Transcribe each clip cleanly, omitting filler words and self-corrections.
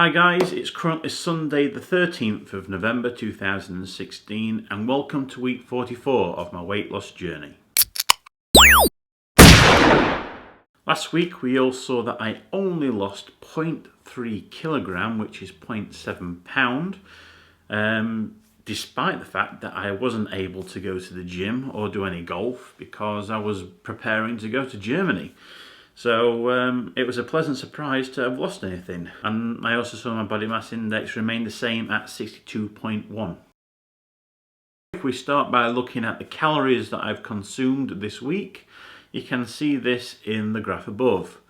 Hi guys, it's currently Sunday the 13th of November 2016 and welcome to week 44 of my weight loss journey. Last week we all saw that I only lost 0.3 kilogram, which is 0.7 pound, despite the fact that I wasn't able to go to the gym or do any golf because I was preparing to go to Germany. So it was a pleasant surprise to have lost anything, and I also saw my body mass index remain the same at 62.1. If we start by looking at the calories that I've consumed this week, you can see this in the graph above.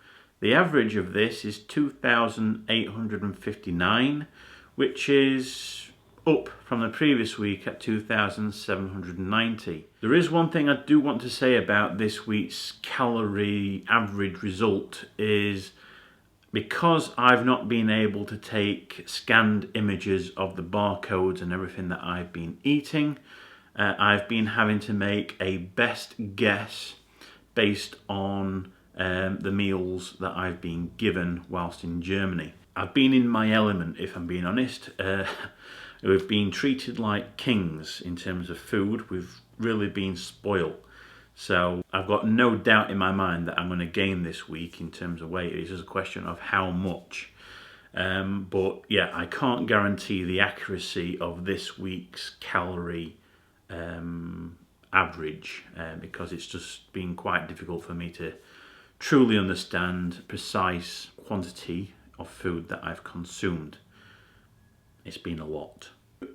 The average of this is 2,859, which is up from the previous week at 2,790. There is one thing I do want to say about this week's calorie average result is because I've not been able to take scanned images of the barcodes and everything that I've been eating, I've been having to make a best guess based on the meals that I've been given whilst in Germany. I've been in my element, if I'm being honest. We've been treated like kings in terms of food. We've really been spoiled. So I've got no doubt in my mind that I'm going to gain this week in terms of weight. It's just a question of how much. But yeah, I can't guarantee the accuracy of this week's calorie average because it's just been quite difficult for me to truly understand precise quantity of food that I've consumed. It's been a lot.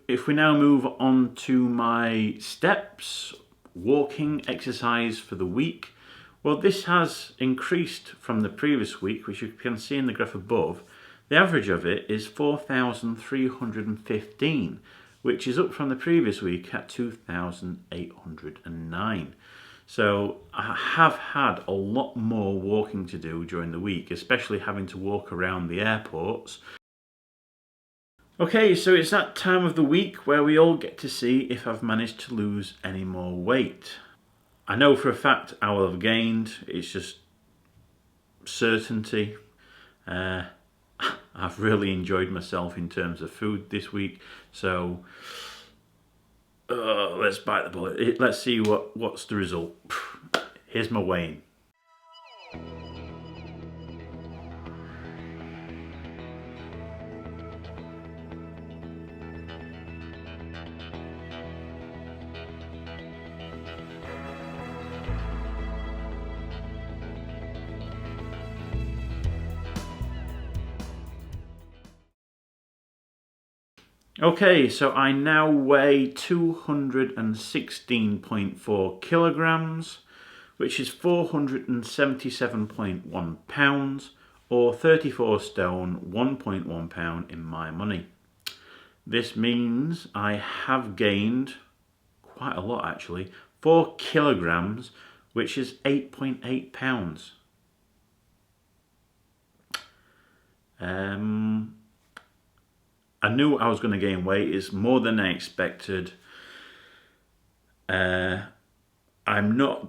If we now move on to my steps, walking exercise for the week, well, this has increased from the previous week, which you can see in the graph above. The average of it is 4,315, which is up from the previous week at 2,809. So I have had a lot more walking to do during the week, especially having to walk around the airports. Okay, so it's that time of the week where we all get to see if I've managed to lose any more weight. I know for a fact I will have gained, it's just certainty. I've really enjoyed myself in terms of food this week, so let's bite the bullet. Let's see what's the result. Here's my weighing. Okay, so I now weigh 216.4 kilograms, which is 477.1 pounds, or 34 stone, 1.1 pound in my money. This means I have gained quite a lot actually, 4 kilograms, which is 8.8 pounds. I knew I was going to gain weight. It's more than I expected. I'm not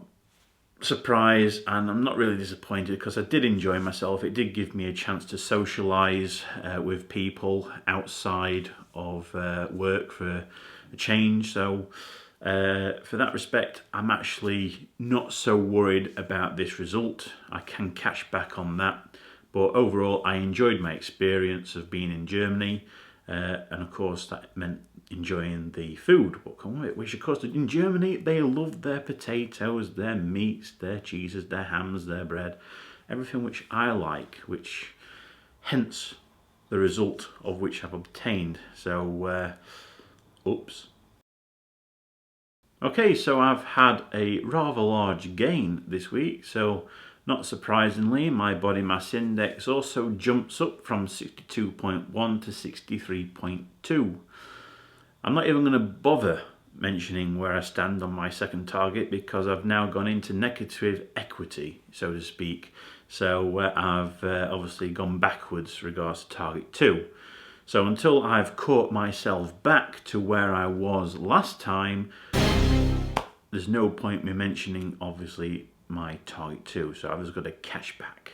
surprised and I'm not really disappointed because I did enjoy myself. It did give me a chance to socialise with people outside of work for a change. So for that respect, I'm actually not so worried about this result. I can catch back on that. But overall, I enjoyed my experience of being in Germany. And of course that meant enjoying the food, what come with it, which of course in Germany they love their potatoes, their meats, their cheeses, their hams, their bread, everything which I like, which hence the result of which I've obtained. So oops. Okay, so I've had a rather large gain this week, so not surprisingly, my body mass index also jumps up from 62.1 to 63.2. I'm not even going to bother mentioning where I stand on my second target because I've now gone into negative equity, so to speak. So I've obviously gone backwards regards to target 2. So until I've caught myself back to where I was last time, there's no point me mentioning obviously my target 2, so I've just got to catch back.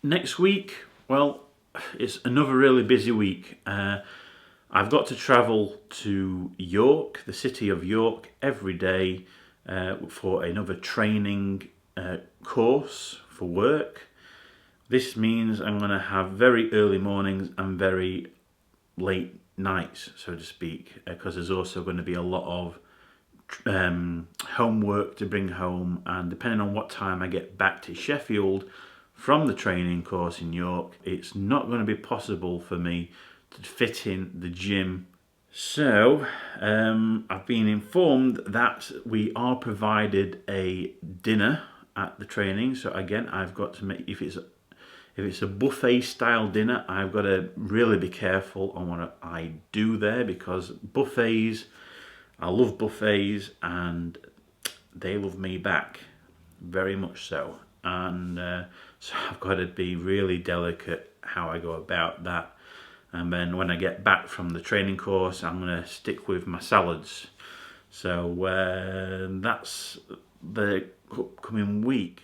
Next week Well, it's another really busy week. I've got to travel to York, the city of York, every day for another training course for work. This means I'm going to have very early mornings and very late nights, so to speak, because there's also going to be a lot of homework to bring home, and depending on what time I get back to Sheffield from the training course in York, it's not going to be possible for me to fit in the gym. So I've been informed that we are provided a dinner at the training. So again, I've got to make, if it's a buffet style dinner, I've got to really be careful on what I do there, because buffets, I love buffets and they love me back, very much so. And so I've got to be really delicate how I go about that. And then when I get back from the training course, I'm going to stick with my salads. So that's the upcoming week.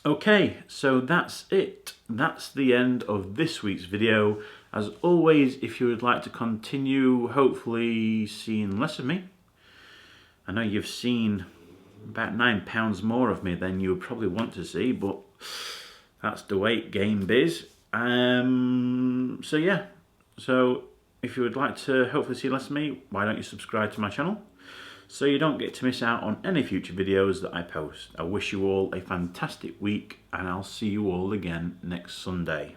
Okay, so that's it. That's the end of this week's video. As always, if you would like to continue, hopefully seeing less of me. I know you've seen about £9 more of me than you would probably want to see, but that's the weight gain biz. So yeah, so if you would like to hopefully see less of me, why don't you subscribe to my channel so you don't get to miss out on any future videos that I post. I wish you all a fantastic week, and I'll see you all again next Sunday.